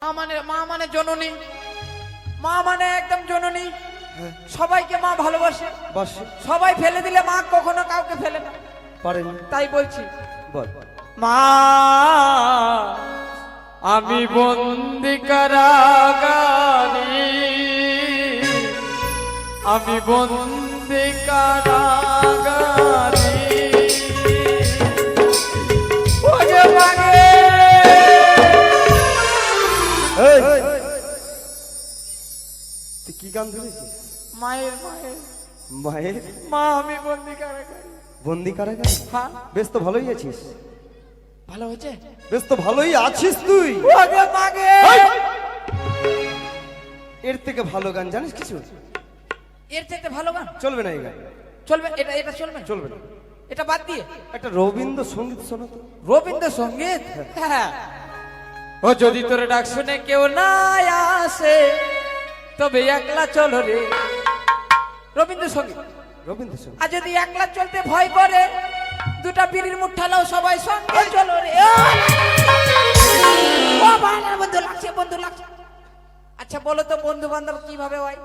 মা মানে জননী, মা মানে একদম জননী। সবাইকে মা ভালোবাসে, সবাই ফেলে দিলে মা কখনো কাউকে ফেলে না, পারেন। তাই বলছি বল। মা আমি বন্দি কারাগারে, আমি বন্দি কারাগারে, ওগে মাগে তুই কি গান ধরেছিস? মায়ের মায়ের মায়ের মা আমি বন্দি কারাগারে। বন্দি কারাগার? হ্যাঁ বেশ তো ভালোই আছিস। ভালো হয়েছে, বেশ তো ভালোই আছিস তুই। ওগে মাগে এর থেকে ভালো গান জানিস কিছু? এর থেকে ভালো গান চলবে না এই গান, চলবে? এটা এটা চলবে না? চলবে না। এটা বাদ দিয়ে একটা রবীন্দ্রসঙ্গীত শোনো তো। রবীন্দ্রসঙ্গীত? হ্যাঁ। ও যদি তোর ডাক শুনে কেউ না আসে তবে একলা চলো রে, রবীন্দ্রসঙ্গীত। রবীন্দ্রসঙ্গীত। আর যদি একলা চলতে ভয় করে দুটা বিড়ির মুঠা লাও সবাই সঙ্গে চলো রে। ও বাংলার বন্ধু লাগছে, বন্ধু লাগছে। আচ্ছা বলো তো বন্ধু বান্ধব কিভাবে হয়?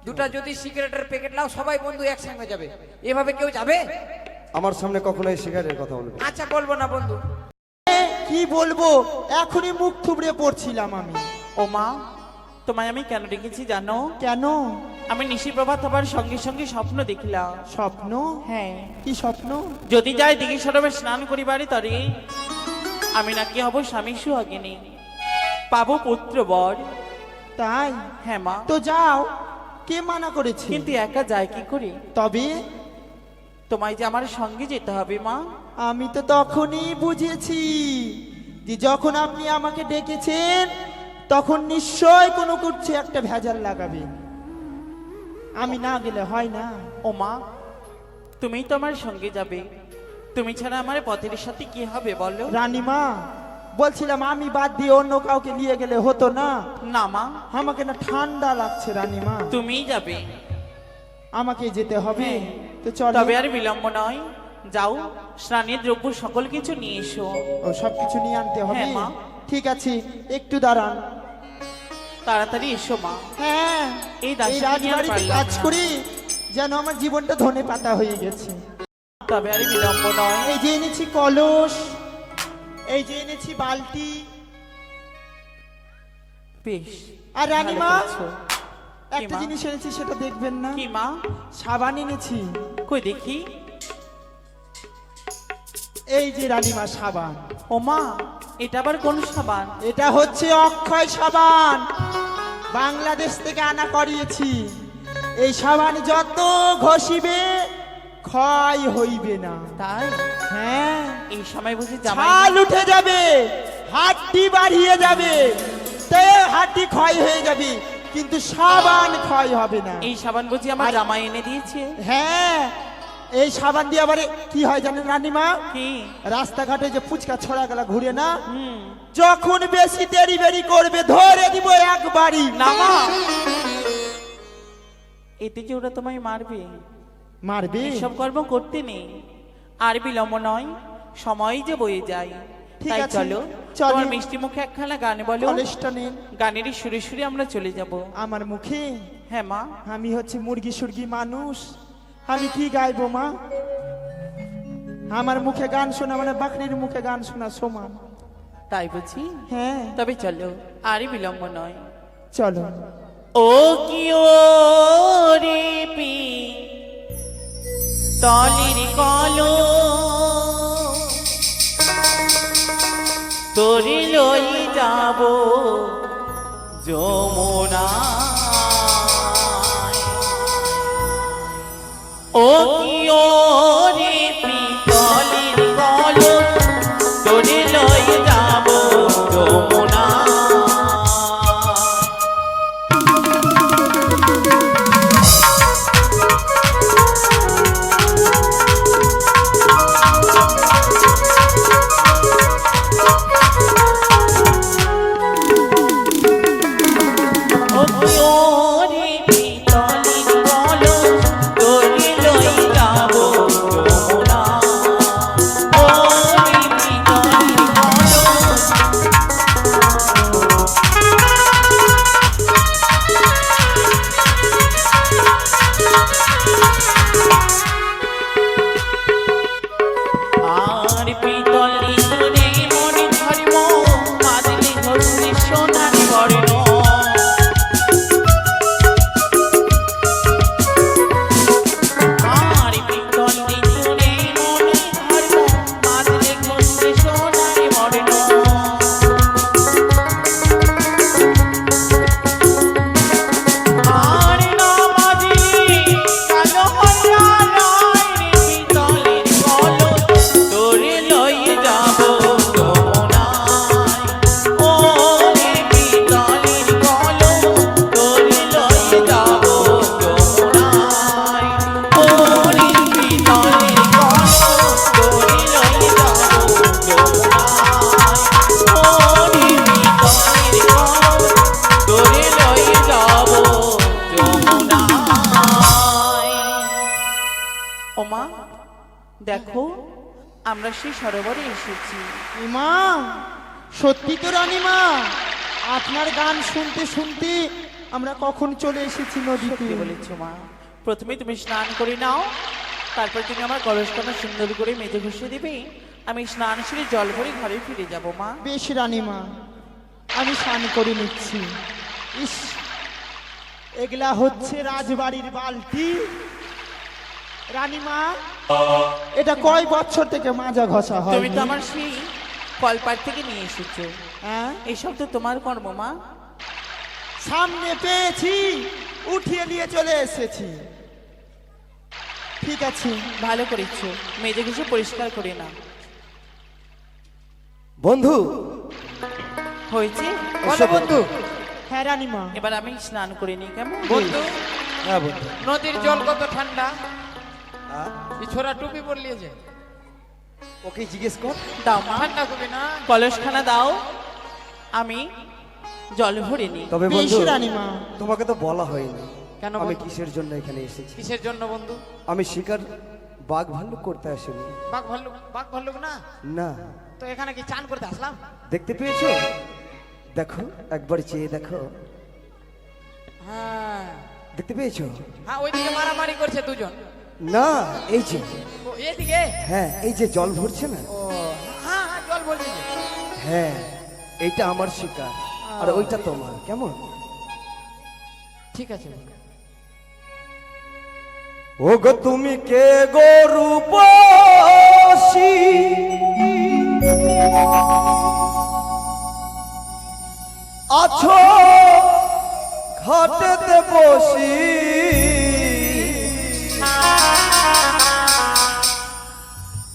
দুটা যদি সিগারেটের প্যাকেট লাও সবাই বন্ধু একসঙ্গে যাবে, এভাবে কেউ যাবে? আমার সামনে কখনো এই সিগারেটের কথা বলবে? আচ্ছা বলবো না বন্ধু। কি বলবো, এখনই মুখ থুবড়ে পড়ছিলাম আমি। ও মা, তোমায় আমি কেন ডেকেছি জানো? কেন? আমি নিশিপ্রভাত হবার সঙ্গে সঙ্গে স্বপ্ন দেখিলাম। স্বপ্ন? হ্যাঁ, কি স্বপ্ন? যদি যাই দিঘি সরবে স্নান করিবারে তরে আমি নাকি হব স্বামী সুহাগিনী, পাবো পুত্র বর। তাই? হ্যাঁ মা। তো যাও, কে মানা করেছে? কিন্তু একা যায় কি করে? তবে তোমায় যে আমার সঙ্গে যেতে হবে মা। আমি তো তখনই বুঝেছি যে যখন আপনি আমাকে ডেকেছেন তখন নিশ্চয় কোনো করছে একটা ভেজাল লাগাবে, আমি না গেলে হয় না। ও মা, তুমিই তো আমার সঙ্গে যাবে, তুমি ছাড়া আমার পথের সাথে কি হবে বলো? রানীমা, বলছিলাম আমি বাদ দিয়ে অন্য কাউকে নিয়ে গেলে হতো না? না মা, আমাকে না ঠান্ডা লাগছে রানীমা, তুমিই যাবে। আমাকে যেতে হবে। হ্যাঁ। তো চলো। তবে আর বিলম্ব নয়, যাও স্নানের দ্রব্য সকল কিছু নিয়ে এসো। ও সবকিছু নিয়ে আনতে হবে? হ্যাঁ, মা। ঠিক আছে, একটু দাঁড়ান। তাড়াতাড়ি এসো মা। হ্যাঁ, এই এই দাসী রাজবাড়িতে কাজ করি যেন আমার জীবনটা ধনে পাতা হয়ে গেছে। তবে আর বিলম্ব নয়। এই যে এনেছি কলস, এই যে এনেছি বালতি। বেশ। আর রানীমা, ভালো করেছো। একটা মা? জিনিস এনেছি, সেটা দেখবেন না? কি মা? সাবান এনেছি। কই দেখি। এই যে রানীমা সাবান। ও মা, এটা আবার কোন সাবান? এটা হচ্ছে অক্ষয় সাবান, বাংলাদেশ থেকে আনা করিয়েছি। এই সাবান যত ঘষিবে ক্ষয় হইবে না। তাই? হ্যাঁ, এই সময় বুঝি জামাই ছাল উঠে যাবে, হাড্ডি বাড়িয়ে যাবে, তে হাড্ডি ক্ষয় হয়ে যাবে, কিন্তু সাবান ক্ষয় হবে না। এই সাবান বুঝি আমার জামাই এনে দিয়েছে? হ্যাঁ, এই সাবান দিয়ে আবার কি হয় জানেন রানীমা? কি? রাস্তাঘাটে যে ফুচকা ছড়া গেলা ঘুরে না, হুম। যখন বেশি দেরি বেরি করবে ধরে দিব একবারই। না মা, এতে যে ওরা তোমায় মারবে, মারবে? এসব কর্ম করতে নেই। আর বিলম্ব নয়, সময় যে বয়ে যায়। ঠিক তাই আছে, চলো, চলো। তোমার মিষ্টি মুখে একখানা গান বলো। কলেজটা নেন। গানেরই সুরে সুরে আমরা চলে যাব। আমার মুখে? হ্যাঁ মা। আমি হচ্ছে মুরগি সুরগি মানুষ, আমি কি গাইবো মা? আমার মুখে গান শোনা মানে বাকরির মুখে গান শোনা সমান। তাই বুঝি? হ্যাঁ, তবে চলো, আরই বিলম্ব নয়। চলো। ও কি ও রে পি তলির কলো তোরে লই যাব যমুনা। ও কি ও রে পি তলির কলো তোরে লই যাব যমুনা। ও রে পি তলির কলো তোরে লই যাব সোনারি বর্ণ আর পিতল দিতুরে মনে ধর্ম মাঝে গন্ধে সোনারি বর্ণ আর নামাজি কালো হইয়া রয় রে পিতলের কলস তোরে লইয়ে যাব যমুনায় ও রে পিতলের কলস তোরে লইয়ে যাব যমুনায় ও রে পিতলের কলস তোরে লইয়ে যাব যমুনায় ও রে পিতলের কলস তোরে লইয়ে যাব যমুনায়। ওমা দেখো আমরা সেই সরোবরে এসেছি। মা সত্যি তো রানীমা, আপনার গান শুনতে শুনতে আমরা কখন চলে এসেছি নদীতে। কি বলেছো মা? প্রথমে তুমি স্নান করে নাও, তারপর তুমি আমার কলসখানা সুন্দর করে মেজে ঘষে দিবে, আমি স্নান সেরে জল ভরে ঘরে ফিরে যাব মা। বেশ রানীমা, আমি স্নান করে নিচ্ছি। ইস, এগুলা হচ্ছে রাজবাড়ির বালতি। রানীমা, এটা কয় বছর থেকে মাজা ঘষা হয়? তুমি তো আমার সেই কলপাড় থেকে নিয়ে এসেছো, হ্যাঁ, এইসব তো তোমার কর্ম মা। সামনে পেয়েছি, উঠিয়ে নিয়ে চলে এসেছি। ঠিক আছে, ভালো করেছো, মেজে ঘষে পরিষ্কার করে না। বন্ধু, হয়েছে? বলো বন্ধু। হ্যাঁ রানীমা। এবার আমি স্নান করে নিই কেমন? বন্ধু, হ্যাঁ বন্ধু। নদীর জল কত ঠান্ডা, হ্যাঁ? এই ছোড়া টুপি পরলিয়েছে। ওকে জিজ্ঞেস কর। দাও মা, ঠান্ডা খুবই না? কলসখানা দাও, আমি জল ভরে নিই। তবে বেশ বন্ধু, রানীমা। তোমাকে তো বলা হয়নি কেন আমি বন্ধু? কিসের জন্য এখানে এসেছি। কিসের জন্য বন্ধু? আমি শিকার বাঘ ভাল্লুক করতে আসিনি। বাঘ ভাল্লুক না না, তো এখানে কি চান করতে আসলাম? দেখতে পেয়েছো? দেখো, একবার চেয়ে দেখো। হ্যাঁ দেখতে পেয়েছো? হ্যাঁ, ওইদিকে মারামারি করছে দুজন। না, এই যে, ও এদিকে? হ্যাঁ, এই যে জল ভরছে না, ও হ্যাঁ হ্যাঁ, জল বলছি। হ্যাঁ, এইটা আমার শিকার আর ওইটা তোমার। কেমন? ঠিক আছে। ও গো তুমি কে গো রূপসী, আছো ঘাটেতে বসি,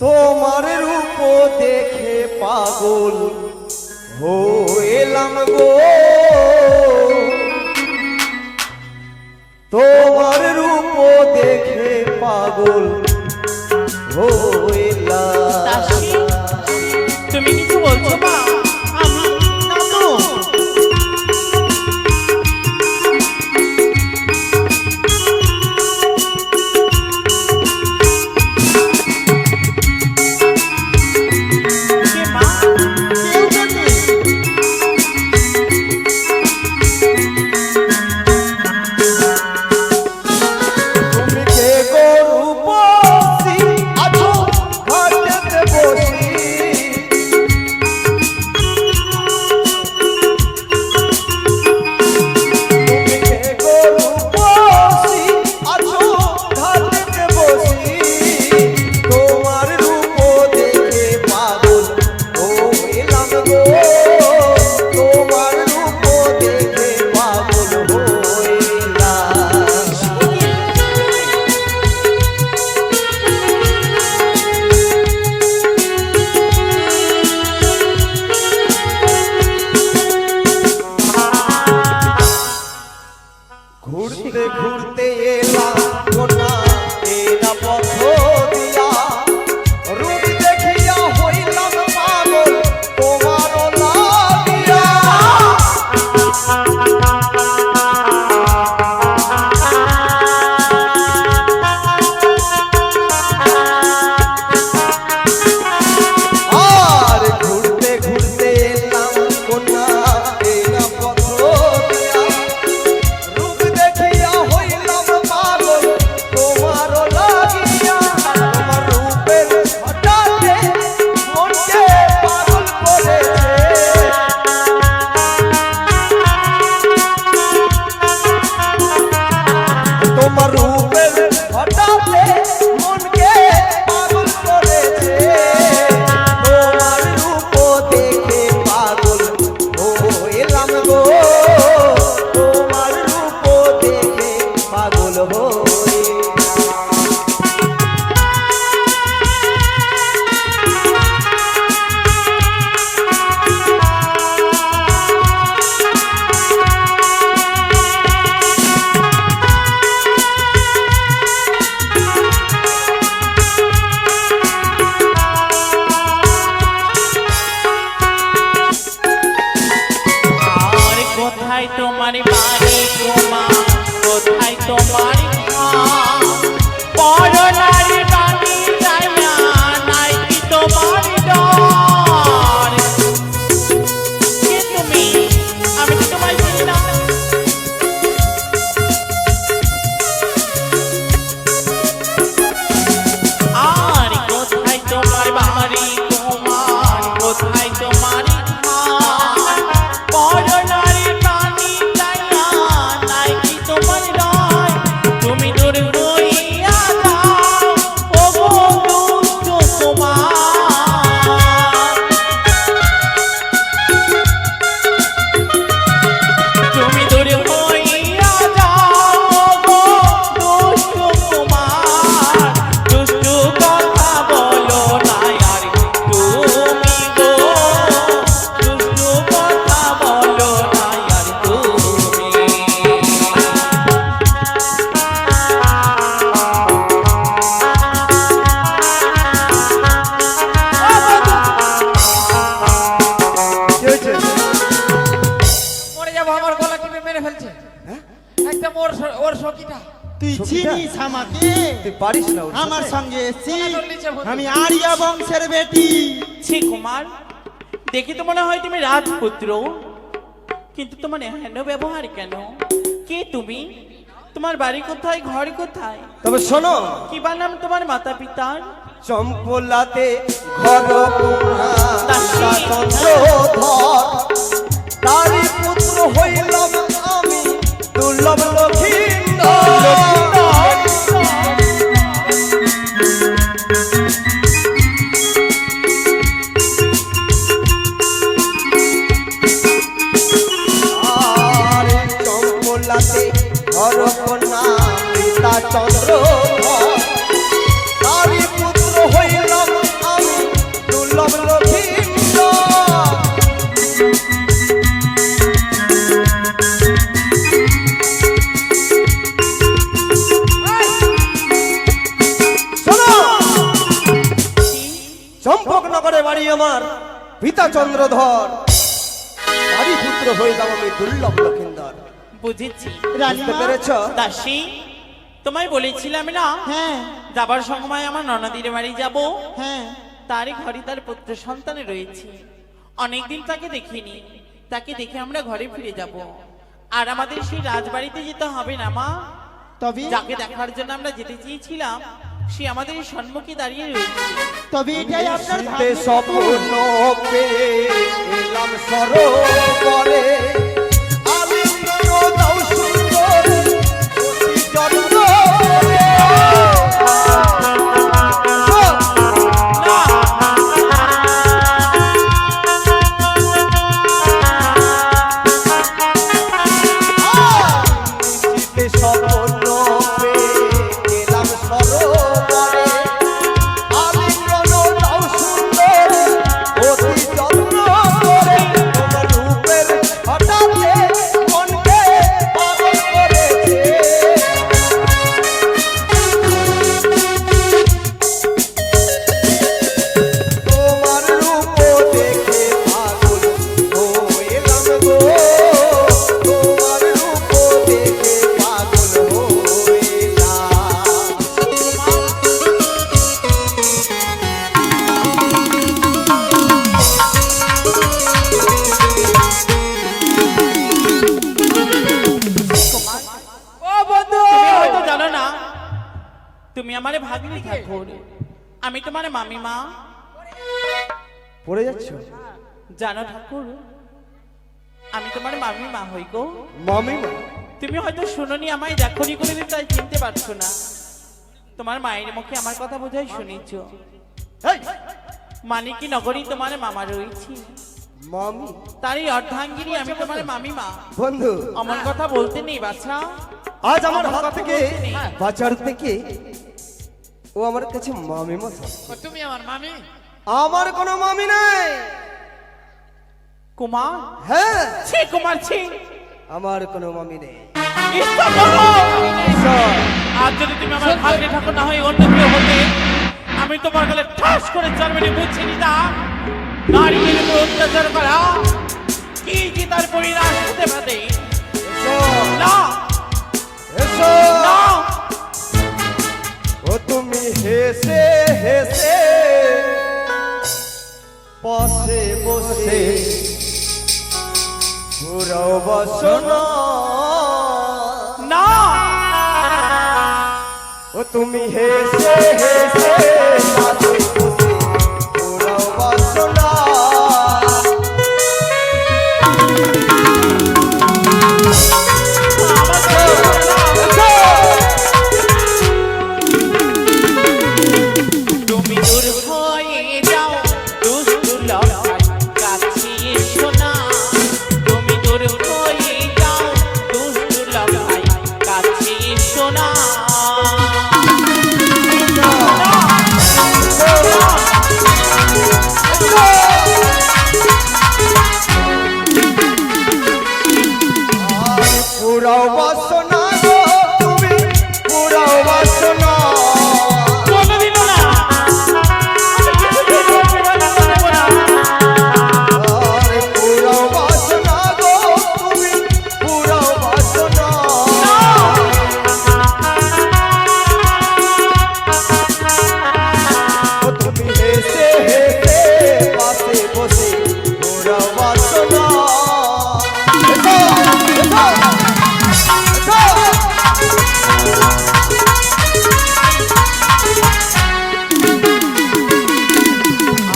তোমার রূপ দেখে পাগল হইলাম গো, তোমার রূপ দেখে পাগল হইলাম। দাসী, তুমি কিছু বলছো মা? আমি না তো। কে মা? কেউ তো নেই। তুমি কে গো রূপসী, আছো ঘাটেতে বসি, তুমি কে গো রূপসী, আছো ঘাটেতে বসি, তোমার রূপ দেখে পাগল হইলাম গো, তোমার রূপ দেখে পাগল হইলাম। ঘুরতে ঘুরতে এলাম কোনা এলা পথ দিয়া, রূপ দেখিয়া হইলাম পাগল তোমার লাগিয়া। আর ঘুরতে ঘুরতে এলাম কোনা এলা পথ দিয়া, রূপ দেখিয়া হইলাম কোথায় তোমার বাড়ি কুমার, কোথায় তোমার ঘর? পরনারী বাণী যাইয়া নাই কি তোমার ডর? কে তুমি? আমি কি তোমায় চিনি না? আর কোথায় তোমার বাড়ি কুমার, কোথায় তোমার ঘর? পরনারী বাণী যাইয়া নাই কি তোমার ডর? তুমি দূর হইয়া যাও ওগো দুষ্ট কুমার, তুমি দূর হইয়া যাও গো দুষ্ট কুমার। দুষ্ট কথা বলো না আর তুমি গো, দুষ্ট কথা বলো না আর তুমি। কি হয়েছে? মরে যাবো, আমার গলা টিপে মেরে ফেলছে। একদম ওর সখীটা। তুই সখীটা? চিনিস আমাকে? তুই পারিস না ওর আমার সাথে? সঙ্গে এসছি, তোর নিচে বন্ধু। আমি আরিয়া বংশের বেটি। ছি কুমার, দেখি তো মনে হয় তুমি রাজপুত্র, কিন্তু তোমার এহেন ব্যবহার কেন? কে তুমি? তোমার বাড়ি কোথায়, ঘর কোথায়? তবে শোনো, কি বা নাম তোমার মাতা পিতার? চম্পলাতে ঘর দাসী। চন্দ্রধর, তারই পুত্র হইলাম আমি দুর্লভ লক্ষিন্দর। আর চম্পলাতে ঘর কন্যা পিতা চন্দ্রধর, তারই পুত্র হইলাম আমি দুর্লভ লক্ষিন্দর। শোনো, চম্পকনগরে বাড়ি আমার, পিতা চন্দ্রধর, তারই পুত্র হইলাম আমি দুর্লভ লক্ষিন্দর। বুঝেছি বুঝতে রানীমা, পেরেছ? দাসী, তোমায় বলেছিলাম না হ্যাঁ যাবার সময় আমার ননদির বাড়ি যাব, হ্যাঁ, তারই ঘরে তার পুত্র সন্তান রয়েছে। অনেকদিন তাকে দেখিনি, তাকে দেখে আমরা ঘরে ফিরে যাব। আর আমাদের সেই রাজবাড়িতে যেতে হবে না মা। তবে যাকে দেখার জন্য আমরা যেতে চেয়েছিলাম সে আমাদের সম্মুখে দাঁড়িয়ে রয়েছে। তবে এটাই আপনার শীতে ভাগ্যের স্বপ্ন মতো। পেয়ে এলাম সরোবরে, আলিঙ্গন দাও সুন্দর অতি যত্ন করে। না, শীতে স্বপ্ন পেয়ে এলাম সরোবরে, আলিঙ্গন দাও সুন্দর অতি যত্ন করে। তোমার রূপের হঠাতে মনকে পাগল করেছে। তোমার রূপ দেখে পাগল হইলাম গো, তোমার রূপ দেখে পাগল হইলাম। ও বন্ধু, তুমি হয়তো জানো না তুমি আমার ভাগ্নি ঠাকুর, আমি তোমার মামিমা। পড়ে যাচ্ছ? জানো ঠাকুর, আমি তোমার মামিমা হই গো। মামিমা? তুমি হয়তো শুনোনি, আমায় দেখনি কোনোদিন, তাই চিনতে পারছো না। তোমার মায়ের মুখে আমার কথা বোঝাই শুনেছ। এই, মানিকি নগরী তোমার মামা রয়েছে, মামি? তারই অর্ধাঙ্গিনী আমি তোমার মামিমা। বন্ধু, অমন কথা বলতে নেই বাছা। আজ আমার আমার হাত কথা থেকে বলতে নেই। বাঁচার থেকে ও আমার কাছে মামিমা। ও তুমি আমার মামি? আমার কোনো মামি নাই। কুমার, হ্যাঁ, ছি কুমার ছি, আমার কোনো মামি নেই। ঈশ্বর বলো, আজ যদি তুমি আমার ভাগ্নে ঠাকুর না হয় অন্য কেউ হতে, আমি তোমার গলে ঠাস করে চারবেনে বুঝছি নিতাম নারীদের উপর অত্যাচার করা কি যে তার পরিণাম হতে পারে। হেসে পুরাও বাসনা না ও তুমি হেসে হেসে কাঁদো বসে পুরাও বাসনা তুমি দূর হয়ে যাও দুষ্টু লতার কাছে এসো না তুমি দূর হয়ে যাও দুষ্টু লতার কাছে এসো না পুরাও বাসনা গো তুমি পুরাও বাসনা কোনোদিনও না আমি কিছুতেই তোমাকে দেব না। আরে পুরাও বাসনা গো তুমি পুরাও বাসনা ও তুমি হেসে হেসে পাশে বসে পুরাও বাসনা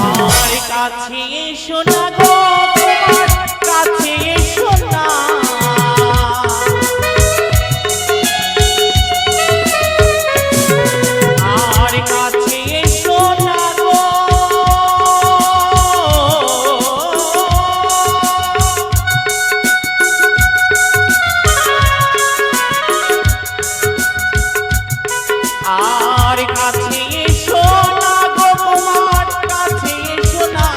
আমার কাছে এসো না গো তোমার কাছে এসো না আমার কাছে এসো না গো আর কাছে এসো না গো তোমার কাছে এসো না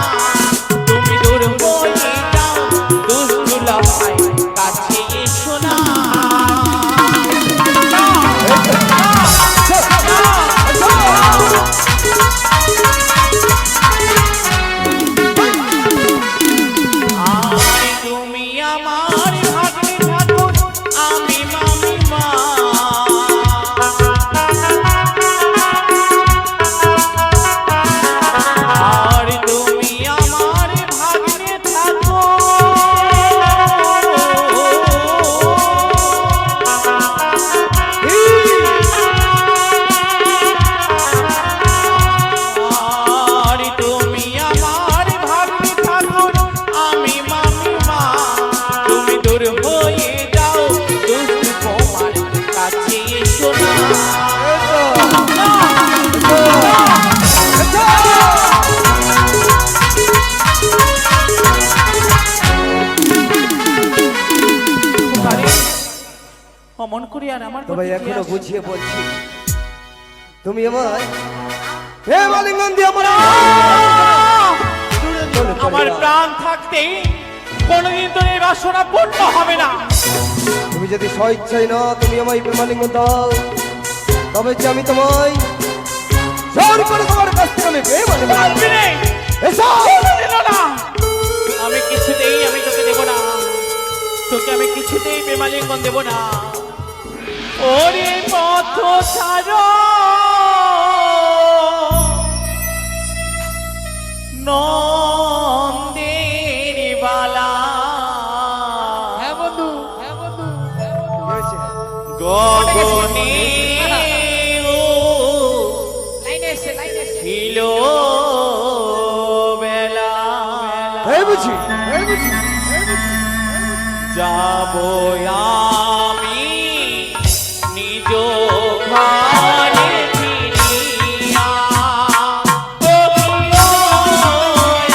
তুমি দূর হয়ে যাও দুষ্টু লতার কাছে এসো না আর তুমি আমার ভাগ্নে ঠাকুর আমি মামিমা আর তুমি আমার ভাগ্নে আর তুমি আমার ভাগ্নে ঠাকুর আমি মামিমা তুমি দূর হয়ে যাও দুষ্টু তোমার কাছে এসো না অমন করি আর আমার তবে প্রতি এখনো কি আসে? বুঝিয়ে বলছি তুমি আমায় প্রেম আলিঙ্গন দিয়ে আমার দূরে চলে আমার যাও। প্রাণ থাকতে কোনোদিন তোর এই বাসনা পূর্ণ হবে না তুমি যদি স্বইচ্ছাই না তুমি আমায় প্রেম আলিঙ্গন দাও তবে যে আমি তোমায় জোর করে তোমার কাছ থেকে আমি প্রেম আলিঙ্গন পারবি নে। এসো কোনোদিনও না। আমি কিছুতেই আমি তোকে দেব না তোকে আমি কিছুতেই প্রেমালিঙ্গন দেব না ওরে পথ ছাড়ো নন্দের বালা হ্যাঁ বন্ধু হ্যাঁ বন্ধু গগনে ও লাইনে এসে লাইনে এসে ছিল বেলা এই বুঝি এই বুঝি যাব আমি নিজ ঘরে ফিরিয়া কোকিল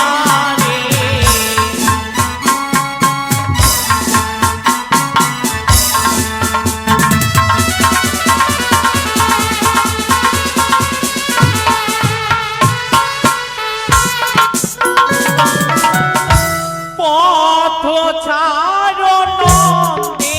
আনে। পথ ছাড়ো নন্দে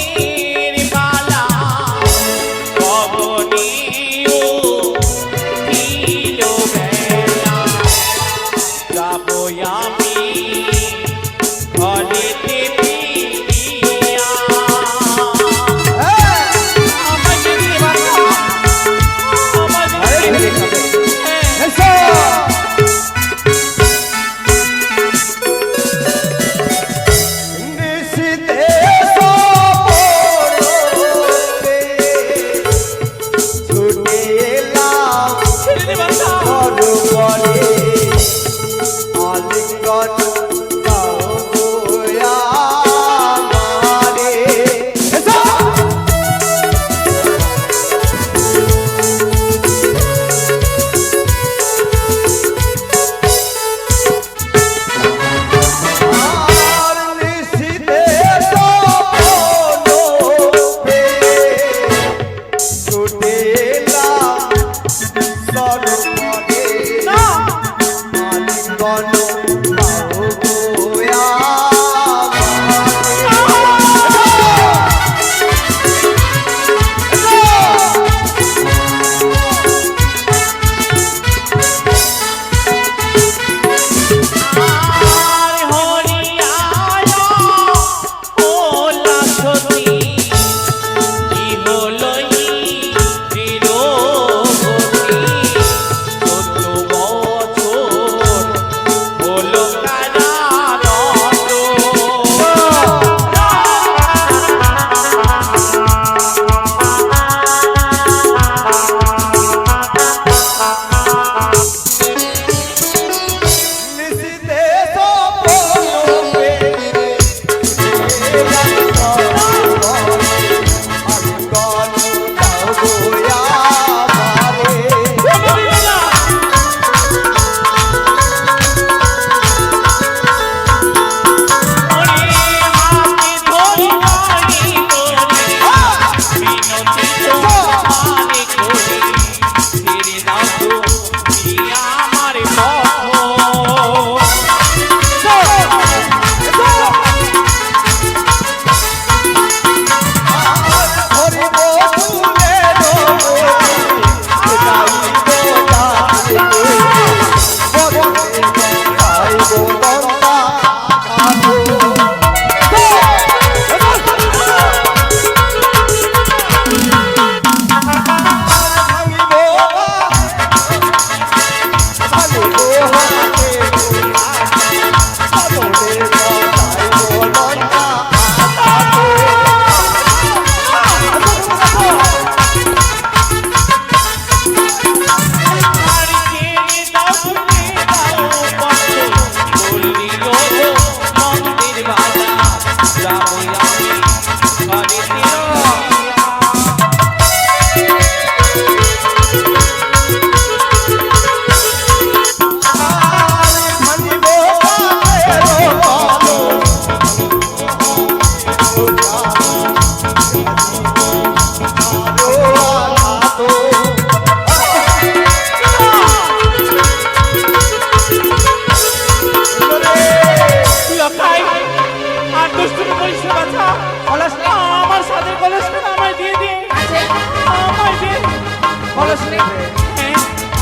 নেবে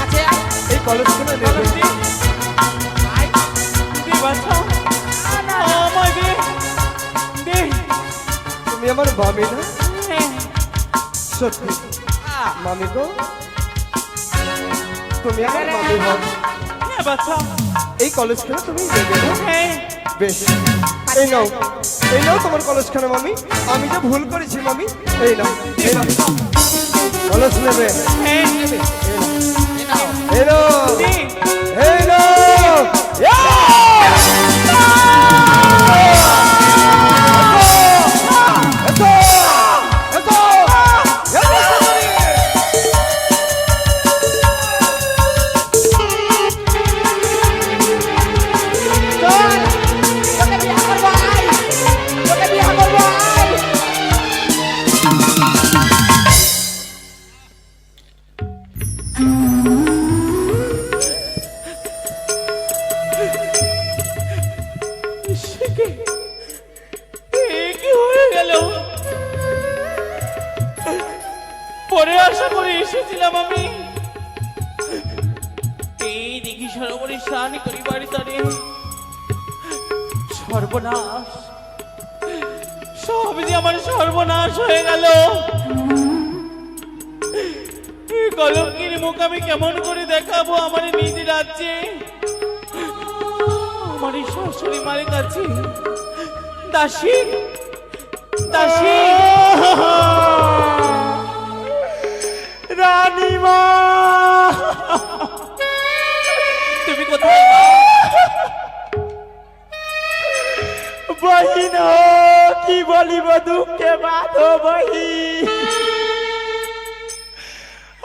আছে এই কলসখানা নেবে দে বাচ্চা আমায় দে দে তুমি আমার মামি না হ্যাঁ সত্যি মামি গো তুমি আমার মামি হও হ্যাঁ বাচ্চা এই কলেজখানা তুমি নেবে না হ্যাঁ বেশ এই নাও তোমার কলেজখানা মামি আমি যে ভুল করেছি মামি এই নাও কলেজ নেবে হ্যাঁ এই নাও দে এই নাও কি হয়ে গেল পরে আশা করে এসেছিলাম আমি এই দিঘি সরোবরে স্নান করিবার তরে সর্বনাশ সব যে আমার সর্বনাশ হয়ে গেল এই কলঙ্কির মুখ আমি কেমন করে দেখাবো আমার নিজ রাজ্যে আমার এই শাশুড়ি মায়ের কাছে দাসী দাসী রানীমা তুমি কোথায় মা? বহিন কি বলিব দুঃখে বাঁধো বহি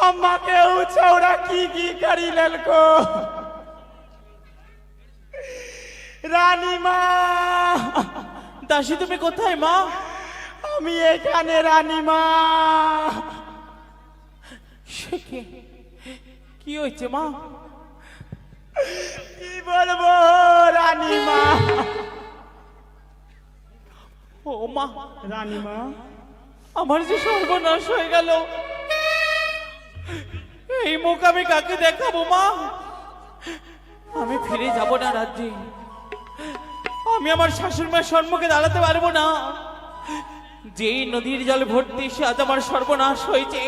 আমাকে ছৌরা কি করিলেন গো রানীমা দাসী তুমি কোথায় মা? আমি এখানে রানীমা সে কি হয়েছে মা? কি বলবো রানীমা ও মা রানীমা আমার যে সর্বনাশ হয়ে গেল এই মুখ আমি কাকে দেখাবো মা? আমি ফিরে যাব না রাজ্যে আমি আমার শাশুড়ি মায়ের সম্মুখে দাঁড়াতে পারবো না যেই নদীর জল ভর্তি সে আজ আমার সর্বনাশ হয়েছে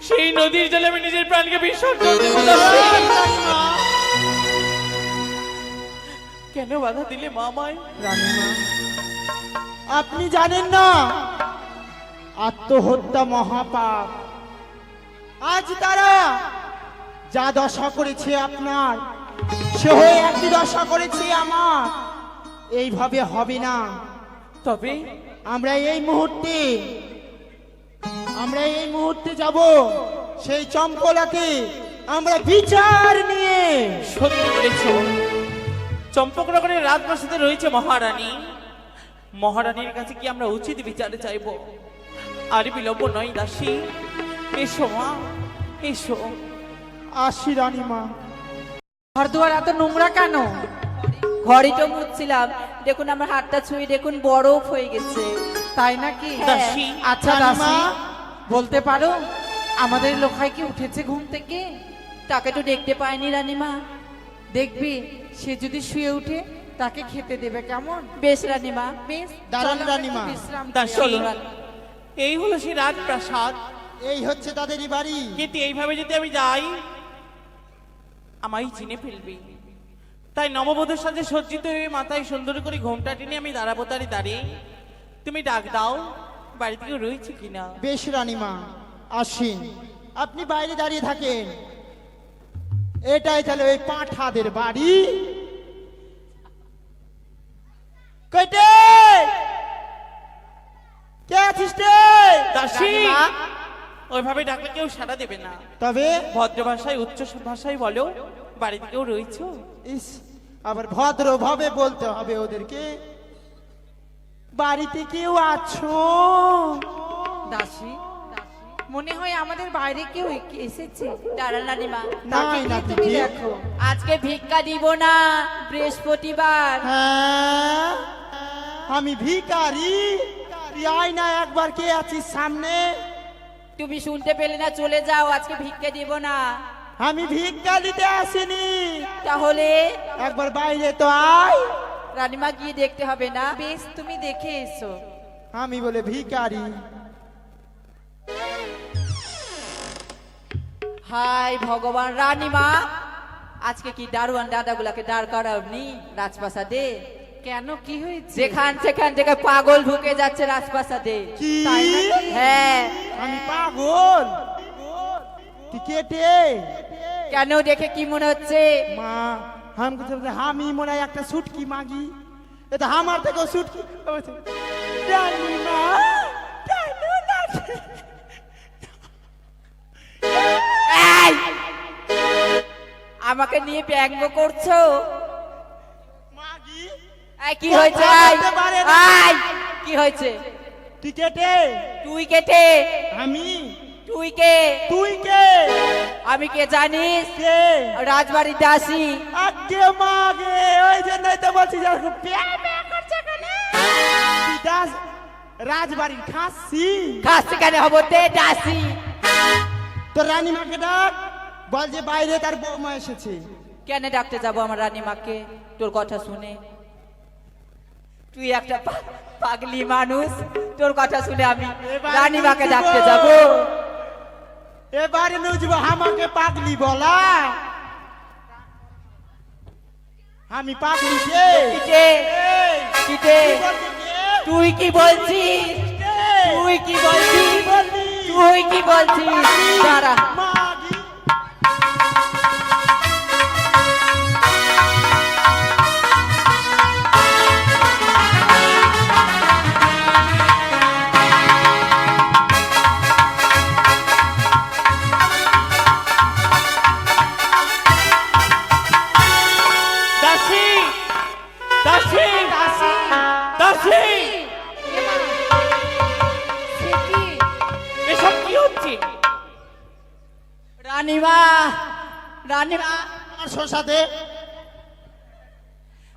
সেই নদীর জলে আমি নিজের প্রাণকে বিসর্জন দেব না। কেন বাধা দিলে মা আমায়? রানীমা আপনি জানেন না আত্মহত্যা মহাপাপ আজ তারা যা দশা করেছে আপনার সে হয়ে একই দশা করেছে আমার এইভাবে হবে না তবে আমরা এই মুহূর্তে যাব সেই চম্পলাকে আমরা বিচার নিয়ে সত্যি বলেছ চম্পকনগরের রাজপ্রাসাদে রয়েছে মহারানী মহারানীর কাছে কি আমরা উচিত বিচারে চাইব আর বিলম্ব নয় দাসী এসো মা এসো আসি রানীমা ঘর দুয়ার এত নোংরা কেন? ঘরই তো মুছছিলাম, দেখুন আমার হাতটা ছুঁয়ে দেখুন বরফ হয়ে গেছে। তাই নাকি? দাসী আচ্ছা রানীমা। দাসী বলতে পারো আমাদের লোখাই কি উঠেছে ঘুম থেকে? তাকে তো দেখতে পাইনি রানীমা। দেখবি সে যদি শুয়ে উঠে তাকে খেতে দেবে কেমন? বেশ রানীমা বেশ। দাঁড়ান চলো রানীমা। একটু বিশ্রাম করি। দাসী চলো রানী। এই হলো সেই রাজপ্রাসাদ এই হচ্ছে তাদেরই বাড়ি কিন্তু এইভাবে যদি আমি যাই আমায় চিনে ফেলবি তাই নববধূর সাথে সজ্জিত হয়ে মাথায় সুন্দর করে ঘোমটা টেনে আমি দাঁড়াবো তারি দাঁড়িয়ে তুমি ডাক দাও বাড়ি থেকে রয়েছে কিনা। বেশ রানীমা আসেন আপনি বাইরে দাঁড়িয়ে থাকেন এটাই তাহলে ওই পাঁঠাদের বাড়ি কইতে কে আছিস রে দাসী রানীমা? ওইভাবে ডাকলে কেউ সাড়া দেবে না তবে ভদ্র ভাষায় উচ্চ ভাষায় বলো বাড়িতে কেউ রয়েছে। ইস আবার ভদ্র ভাবে বলতে হবে ওদেরকে বাড়িতে কেউ আছো দাসী মনে হয় আমাদের বাইরে কেউ এসেছে। দাঁড়ান রানীমা নাই না তুমি দিদি দেখো। আজকে ভিক্ষা দিব না বৃহস্পতিবার হ্যাঁ আমি ভিখারি তুই আয় না একবার কে আছিস সামনে তুমি শুনতে পেলে না, চলে যাও, আজকে ভিক্ষে দিব না। আমি ভিক্ষা দিতে আসিনি, তাহলে একবার বাইরে তো আয়। রানীমা গিয়ে দেখতে হবে না? বেশ, তুমি দেখে এসো। আমি বলে ভিখারি। হাই ভগবান, রানীমা আজকে কি দারোয়ান দাদাগুলাকে দাঁড় করাওনি রাজপ্রাসাদে? কেন, কি হয়েছে? যেখান সেখান থেকে পাগল ঢুকে যাচ্ছে রাজপ্রাসাদে। কি? তাই নাকি? হ্যাঁ। আমি পাগল? তুই কেটে কেন, দেখে কি মনে হচ্ছে? মা हम कुछ আমি মনে হয় একটা সুটকি মাগি। এটা আমার থেকেও সুটকি। রানী মা কেন নাচে? এই! আমাকে নিয়ে ব্যঙ্গ করছো? মাগি এই, কি হয়েছে? কথা এই! বলতে পারে না। এই! কি হয়েছে? তুই কেটে? তুই কেটে? আমি? তুই কে? তুই কে? আমি কে জানিস? কে? রাজবাড়ির দাসী। আগে মাগে ওই জন্যই তো বলছি যে প্যা প্যা করছে কেন? তুই দাস রাজবাড়ির খাসি? কাছ থেকে হবো তে দাসী। তো রানী মাকে ডাক, বল যে বাইরে তার বৌমা এসেছে। কেন ডাকতে যাবো আমার রানীমাকে তোর কথা শুনে? তুই একটা পাগলি মানুষ, তোর কথা শুনে আমি এবার রানীমাকে বুঝবো। ডাকতে যাবো? এবারে নুজবো আমাকে পাগলি বলা? আমি পাগলি কে? কিটে, এই, কিটে, কি বললি কে? তুই কি বলছিস? কে? তুই কি বলছিস? কি বললি? তুই কি বলছিস? দাঁড়া। মাগি দাসী, দাসী, দাসী, সে কি? এসব কি হচ্ছে? রানীমা, রানীমা, আমার শোষাতে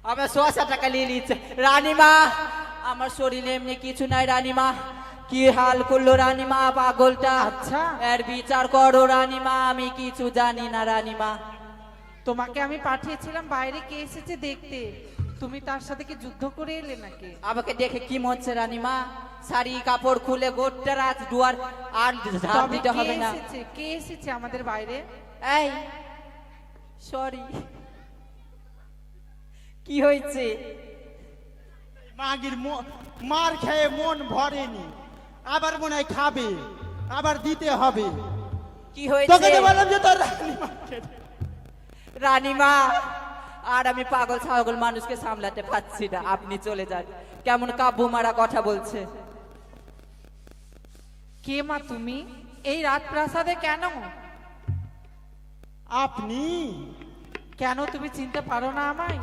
আমার 100 টাকা নিয়ে নিচ্ছে। রানীমা, আমার শরীরে এমনি কিছু নাই রানীমা। কি হাল করলো রানীমা পাগলটা। আচ্ছা। এর বিচার করো রানীমা, আমি কিছু জানি না রানীমা। তোমাকে আমি পাঠিয়েছিলাম বাইরে কে এসেছে দেখতে, তুমি তার সাথে কি যুদ্ধ করে এলে নাকি? আমাকে দেখে কি মনে হচ্ছে রানীমা? শাড়ি কাপড় খুলে গোটা রাত দুয়ার আর ঝাঁপ তবে দিতে কে হবে না? এসেছে? কে এসেছে আমাদের বাইরে? এই, সরি, কি হয়েছে? মাগির মার খেয়ে মন ভরেনি, আবার মনে হয় খাবে, আবার দিতে হবে। কি তোকে হয়েছে তো বললাম যে তোর রানী মাকে দে। রানীমা? আর আমি পাগল ছাগল মানুষকে সামলাতে পারছি না, আপনি চলে যান। কেমন কাব্য মারা কথা বলছে। কে মা তুমি? এই রাজপ্রাসাদে কেন? আপনি কেন তুমি চিনতে পারো না আমায়?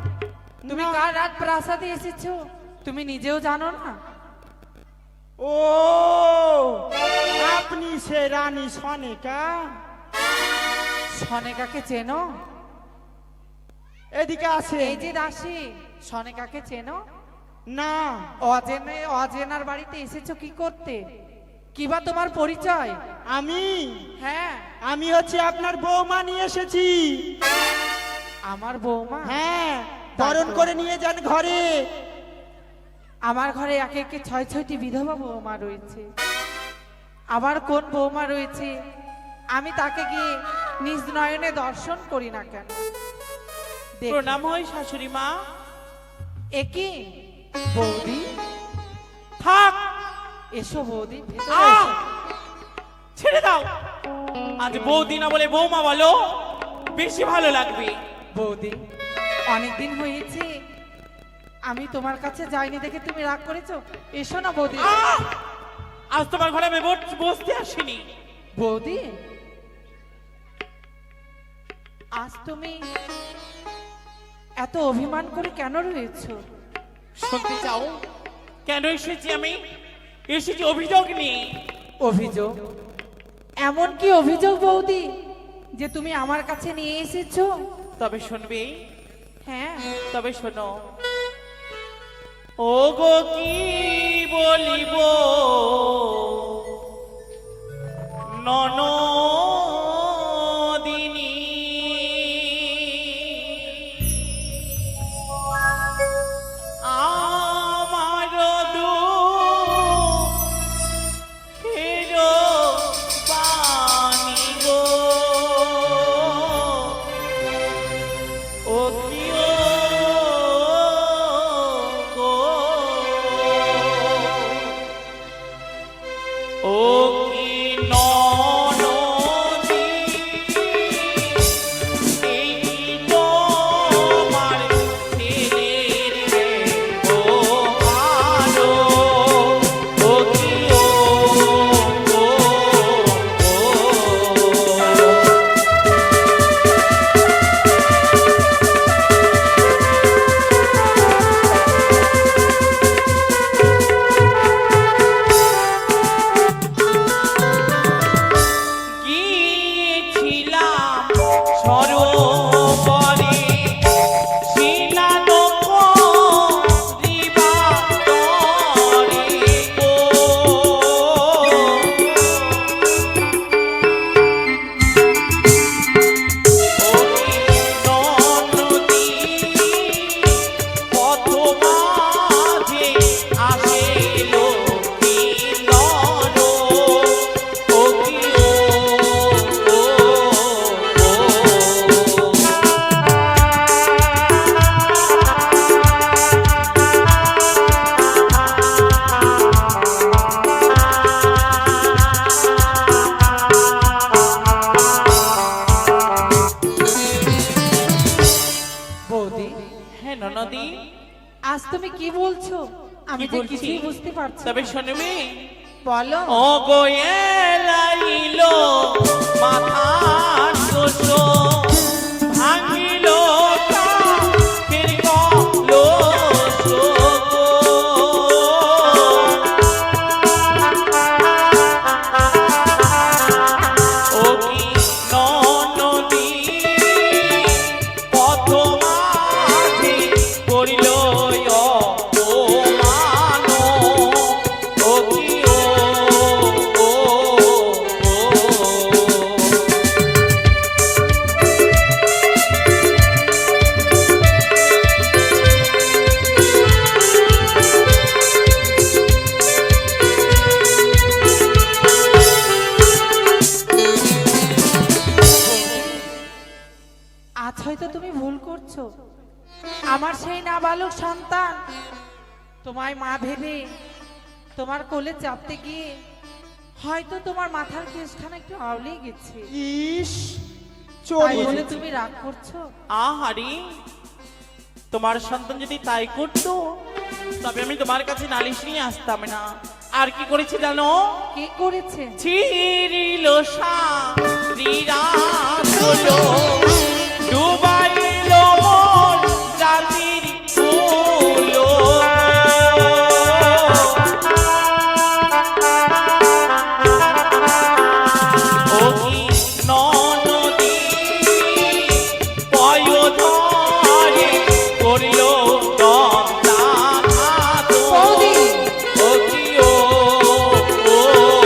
তুমি না। কার রাজপ্রাসাদে এসেছো তুমি নিজেও জানো না? ও আপনি সে রানী সনেকা? সনেকাকে চেনো? এদিকে আসে। এই যে দাসী, সনেকাকে চেনো? না অজেনার বাড়িতে এসেছো কি করতে? কিবা তোমার পরিচয়? আমি হ্যাঁ, আমি হচ্ছে আপনার বৌমা নিয়ে এসেছি। আমার বৌমা? হ্যাঁ, বরণ করে নিয়ে যান ঘরে। আমার ঘরে একে একে 6-6টি বিধবা বৌমা রয়েছে। আবার কোন বৌমা রয়েছে আমি তাকে গিয়ে নিজ নয়নে দর্শন করি না কেন? দেখি। প্রণাম হয় শাশুড়ি মা। একি বৌদি, থাক, এসো বৌদি, ভেতরে আহ! এসো। ছেড়ে দাও। আজ বৌদি না বলে বৌমা বলো, বেশি ভালো লাগবে। বৌদি, অনেকদিন হয়েছে আমি তোমার কাছে যাইনি দেখে তুমি রাগ করেছো? এসো না বৌদি। আহ! আজ তোমার ঘরে আমি বসতে আসিনি। বৌদি, আজ তুমি এত অভিমান করে কেন রয়েছো? শুনতে চাও কেন এসেছি আমি? এসেছি অভিযোগ নিয়ে। অভিযোগ? এমন কি অভিযোগ বৌদি যে তুমি আমার কাছে নিয়ে এসেছো? তবে শুনবে? হ্যাঁ, তবে শোনো। ও গো কি বলিব ননদিনী আমার দুঃখের পানি গো ও প্রিয় গো ও কি ননদী এই তোমার ছেলের ব্যবহারো ও কি ও গিয়েছিলাম সরোবরে শিলালোক দিবাকরে গো ও কি ননদী পথ মাঝে আসিল কিন্নর ও কি ও বৌদি, হ্যাঁ ননদী আজ তুমি কি বলছো? আমি কি যে বলছি? কিছুই বুঝতে পারছি তবে না। শুনবি বলো। ও গোয়েলাইলো মাথার দোষ ভাঙিল কাকের কলস গো। ও কি ননদী পথ মাঝে করিল অপমান ও কি ও আজ হয়তো তুমি ভুল করছো। আমার সেই নাবালক সন্তান তোমায় মা ভেবে তোমার কোলে চাপতে গিয়ে হয়তো তোমার মাথার কেশখানা একটু আউলেই গেছে, ইস তাই চলে বলে তুমি রাগ করছো? আহারি তোমার সন্তান যদি তাই করতো তবে আমি তোমার কাছে নালিশ নিয়ে আসতাম না। আর কি করেছে জানো? কে করেছে? ছিরিল শাড়িরাসল ডুবাইল মন জাতির ফুল ও কি ননদী পয়োধরে করিল দন্তাঘাত বৌদি, ও কি ও বৌদি,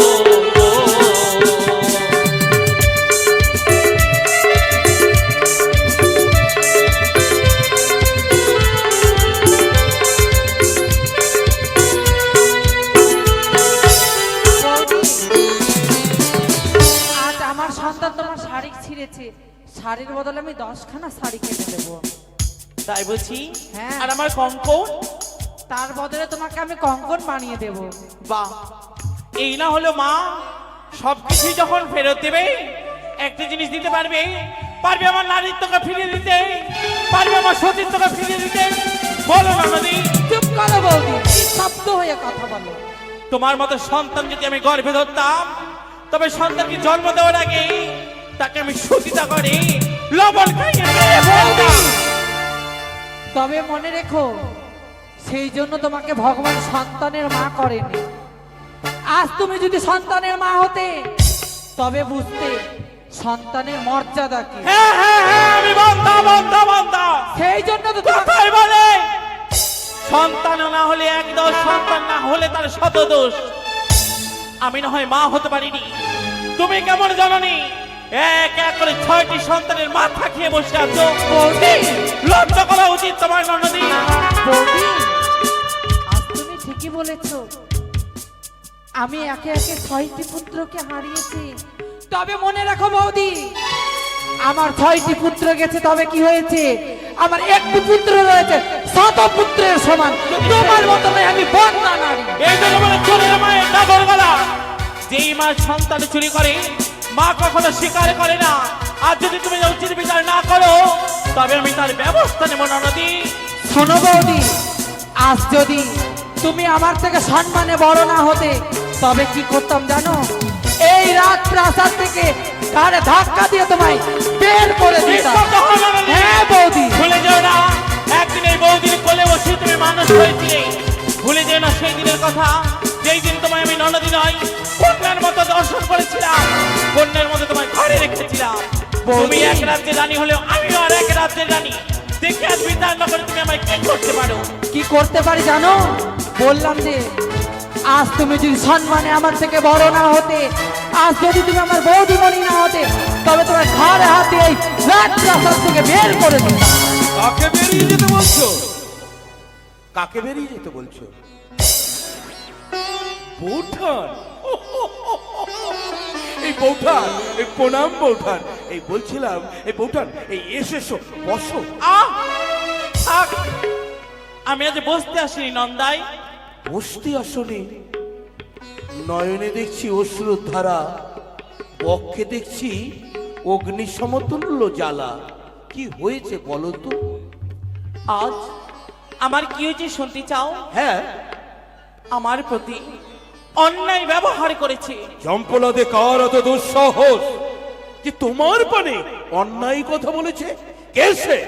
আজ আমার সন্তান তোমার শাড়ি ছিঁড়েছে, শাড়ির বদলে আমি 10খানা শাড়ি কিনে দেবো। তাই বলছি। হ্যাঁ। আর আমার কঙ্কন তার বদলে তোমাকে আমি কঙ্কন বানিয়ে দেবো। বাহ, এই না হলো মা সবকিছু যখন ফেরত দেবে একটা জিনিস দিতে পারবে, পারবে আমার নারীত্বকে ফিরিয়ে দিতে, পারবে আমার সতীত্বকে ফিরিয়ে দিতে। বলো না নদী। চুপ করো বৌদি, শব্দ হয়ে কথা বলো। তোমার মতো সন্তান যদি আমি গর্ভে ধরতাম তবে সন্তানকে জন্ম দেওয়ার আগে তাকে আমি সতীতা করে লবণ খাইয়ে মেরে ফেলতাম। তবে মনে রেখো, সেই জন্য তোমাকে ভগবান সন্তানের মা করেনি। আজ তুমি যদি সন্তানের মা হতে তবে বুঝতে সন্তানের মর্যাদা কি। হ্যাঁ হ্যাঁ হ্যাঁ, আমি বন্ধা সেই জন্য তো তোমাকে কথাই বলে সন্তান না হলে এক দোষ, সন্তান না হলে তার শত দোষ। আমি না হয় মা হতে পারিনি তুমি কেমন জাননি এক এক করে 6টি সন্তানের মাথা খেয়ে বসে আছো। বৌদি লজ্জা করা উচিত তোমার ননদী। বৌদি আজ তুমি ঠিকই বলেছ, আমি একে একে 6টি পুত্রকে হারিয়েছি। তবে মনে রাখো বৌদি, আমার 6টি পুত্র গেছে, তবে কি হয়েছে, আমার একটি পুত্র রয়েছে 7 পুত্রের সমান। তোমার মতো নয়, আমি বদনা নারী। এই জন্য বলে চোরের মায়ের দাগর গলা। যেই মা সন্তান চুরি করে মা কখনো স্বীকার করে না। আর যদি তুমি উচিত বিচার না করো তবে আমি তার ব্যবস্থা নেব ননদী। শোনো বৌদি, আজ যদি তুমি আমার থেকে সম্মানে বড় না হতে, তবে কি করতাম জানো, এই রাত প্রাসাদ থেকে কারে ধাক্কা দিয়ে তোমায় বের করে দিতাম। হ্যাঁ বৌদি, ভুলে যেও না একদিন এই বৌদির কোলে বসে তুমি মানুষ হয়েছিলে। ভুলে যেও না সেই দিনের কথা, যেই দিন তোমায় আমি ননদী নয় কন্যার মতো দর্শন করেছিলাম, কন্যার মতো তোমায় ঘরে রেখেছিলাম। তুমি এক রাজ্যের রানী হলেও আমিও আর এক রাজ্যের রানী। দেখে আজ বিচার না করে তুমি আমায় কি করতে পারো? কি করতে পারি জানো, বললাম যে আজ তুমি যদি সম্মানে আমার থেকে বড় না হতে, আজ যদি তুমি আমার বৌদিমণি না হতে, তবে তোমার ঘরে হাত দিয়ে এই রাত প্রাসাদ থেকে বের করে দিতাম। কাকে বেরিয়ে যেতে বলছো? কাকে বেরিয়ে যেতে বলছো? বৌঠান, এই বৌঠান, এই প্রণাম বৌঠান। এই বলছিলাম, এই বৌঠান, এই এসেছো, বসো। আহ! থাক। আমি আজ বসতে আসিনি নন্দাই। বসতে আসনি? নয়নে দেখছি অশ্রুর ধারা, বক্ষে দেখছি অগ্নি সমতুল্য জ্বালা। কি হয়েছে বলো তো? আজ আমার কি হয়েছে শুনতে চাও? হ্যাঁ, আমার প্রতি অন্যায় ব্যবহার করেছে। চম্পলাদে কার অত দুঃসাহস যে তোমার পানে অন্যায় কথা বলেছে? কে সে?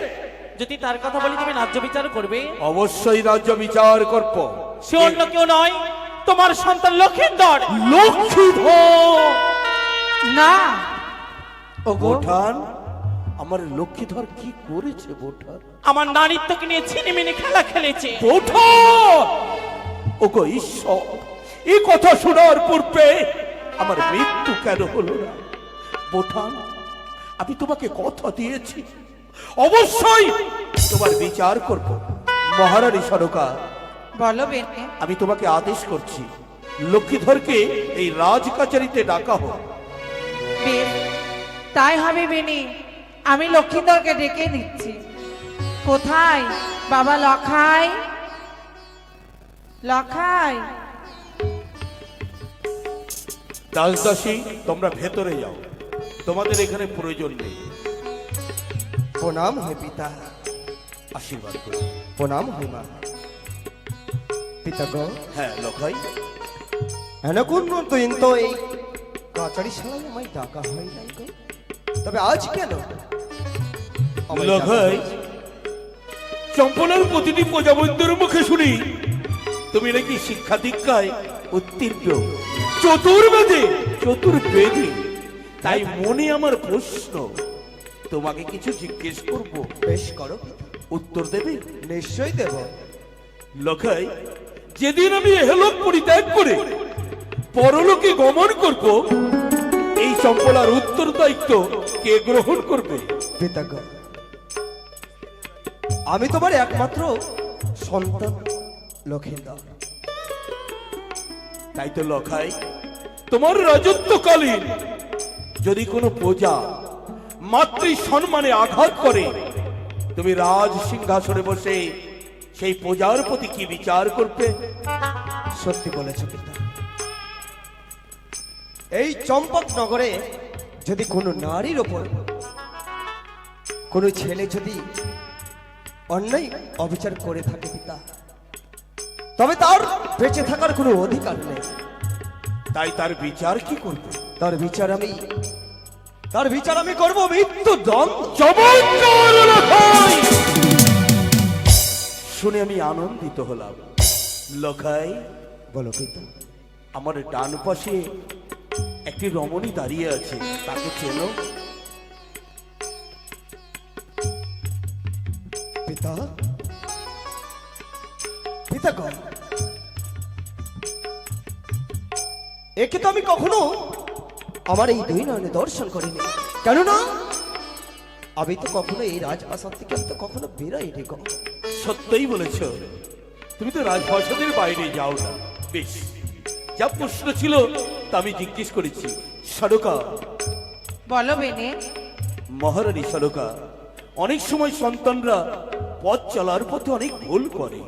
যদি তার কথা বলি তুমি রাজ্য বিচার করবে। অবশ্যই রাজ্য বিচার করব। সে অন্য কেউ নয়, তোমার সন্তান লক্ষিন্দর। লক্ষ্মীধর! না ওগো, বোঠান, আমার লক্ষ্মীধর কি করেছে বোঠান? আমার নারীত্বকে নিয়ে ছিনিমিনি খেলা খেলেছে। বোঠান! ওগো ঈশ্বর, এই কথা শোনার পূর্বে আমার মৃত্যু কেন হলো না? বোঠান, আমি তোমাকে কথা দিয়েছি, অবশ্যই তোমার বিচার করব। মহারানী সরকার, বলো বেনে। আমি তোমাকে আদেশ করছি, লক্ষ্মীধরকে এই রাজকাচারিতে ডাকা হোক। বেশ, তাই হবে বেনি, আমি লক্ষ্মীধরকে ডেকে নিচ্ছি। কোথায় বাবা লখাই? লখাই, দাসদাসী, তোমরা ভেতরে যাও, তোমাদের এখানে প্রয়োজন নেই। প্রণাম হে পিতা, আশীর্বাদ করো। প্রণাম হে মা। পিতা গো, হ্যাঁ লখাই, এনকুন দিন তো এই কাচারি শালায় আমায় ডাকা হয় নাই গো, তবে আজ কেন আমায় ডাকা লখাই, হয়েছে? চম্পলার প্রতিটি প্রজাবন্ধুর মুখে শুনি তুমি নাকি শিক্ষা দীক্ষায় উত্তীর্ণ, চতুর্বেদী। তাই মনে আমার প্রশ্ন, তোমাকে কিছু জিজ্ঞেস করব, বেশ করো পিতা। উত্তর দেবে? নিশ্চয়ই দেব। লখাই, যেদিন আমি এহলোক পরিত্যাগ করে পরলোকে গমন করব, এই চম্পলার উত্তর দায়িত্ব কে গ্রহণ করবে? পিতা গো, আমি তোমার একমাত্র সন্তান লক্ষিন্দর। তাই তো লখাই, তোমার রাজত্বকালীন যদি কোনো প্রজা মাতৃ সম্মানে আঘাত করে, তুমি রাজ সিংহাসনে বসে সেই প্রজার প্রতি কি বিচার করবে? সত্যি বলেছ পিতা। এই চম্পক নগরে যদি কোনো নারীর ওপর কোনো ছেলে যদি অন্যায় অবিচার করে থাকে পিতা, তবে তার বেঁচে থাকার কোনো অধিকার নেই। তাই তার বিচার কি করবে? তার বিচার আমি করবো মৃত্যু দণ্ড। চমৎকার লখাই! শুনে আমি আনন্দিত হলাম। লখাই, বলো পিতা। আমার ডান পাশে একটি রমণী দাঁড়িয়ে আছে, তাকে চেনো? পিতা, পিতা গো, একে তো আমি কখনো আমার এই দুই নয়নে দর্শন করিনি, কেননা আমি তো কখনো এই রাজপ্রাসাদ থেকে আমি তো কখনো বেরোইনি গো। সত্যই বলেছ, তুমি তো রাজপ্রাসাদের বাইরে যাও না। বেশ, যা প্রশ্ন ছিল তা আমি জিজ্ঞেস করেছি। সরকা, বলো বেনে। মহারানী সরকা, অনেক সময় সন্তানরা পথ চলার পথে অনেক ভুল করে,